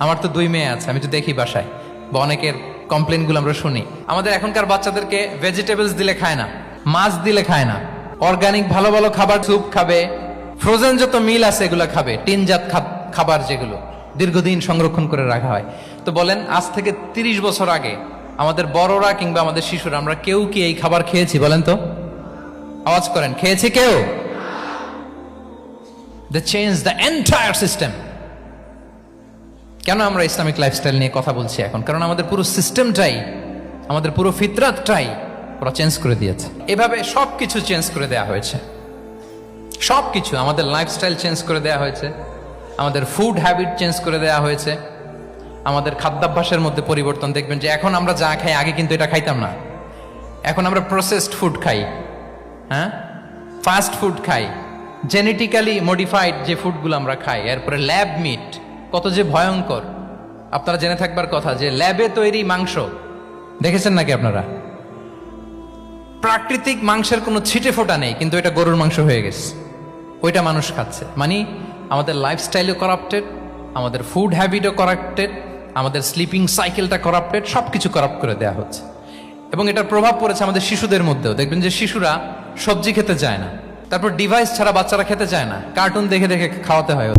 আমার তো 2 মেয়ে আছে, আমি তো দেখি বাসায় বা অনেকের কমপ্লেনগুলো আমরা শুনি। আমাদের এখনকার বাচ্চাদেরকে ভেজিটেবলস দিলে খায় না, মাছ দিলে খায় না, অর্গানিক ভালো ভালো খাবার, স্যুপ খাবে, ফ্রোজেন যত মিল আছে এগুলো খাবে, টিনজাত খাবার যেগুলো দীর্ঘদিন সংরক্ষণ করে রাখা হয়। তো বলেন, আজ থেকে 30 বছর আগে আমাদের বড়রা কিংবা আমাদের শিশুরা আমরা কেউ কি এই খাবার খেয়েছি? বলেন তো, আওয়াজ করেন, খেয়েছি কেউ? They changed the entire system. কেন আমরা ইসলামিক লাইফস্টাইল নিয়ে কথা বলছি এখন? কারণ আমাদের পুরো সিস্টেমটাই, আমাদের পুরো ফিতরাতটাই ওরা চেঞ্জ করে দিয়েছে। এভাবে সবকিছু চেঞ্জ করে দেয়া হয়েছে, সবকিছু, আমাদের লাইফস্টাইল চেঞ্জ করে দেয়া হয়েছে, আমাদের ফুড হ্যাবিট চেঞ্জ করে দেয়া হয়েছে, আমাদের খাদ্যাভ্যাসের মধ্যে পরিবর্তন। দেখবেন যে এখন আমরা যা খাই আগে কিন্তু এটা খাইতাম না। এখন আমরা প্রসেসড ফুড খাই, হ্যাঁ, ফাস্ট ফুড খাই, জেনেটিক্যালি মডিফাইড যে ফুডগুলো আমরা খাই, এরপরে ল্যাব মিট, কত যে ভয়ঙ্কর। আপনারা জেনে থাকবার কথা যে ল্যাবে তৈরি মাংস দেখেছেন নাকি আপনারা? প্রাকৃতিক মাংসের কোনো ছিটে ফোটা নেই, কিন্তু এটা গরুর মাংস হয়ে গেছে, ওইটা মানুষ খাচ্ছে। মানে আমাদের লাইফস্টাইলও করাপ্টেড, আমাদের ফুড হ্যাবিটও করাপ্টেড, আমাদের স্লিপিং সাইকেলটা করাপ্টেড, সবকিছু করাপ্ট করে দেওয়া হচ্ছে। এবং এটার প্রভাব পড়েছে আমাদের শিশুদের মধ্যেও। দেখবেন যে শিশুরা সবজি খেতে চায় না, তারপর ডিভাইস ছাড়া বাচ্চারা খেতে চায় না, কার্টুন দেখে দেখে খাওয়াতে হয়।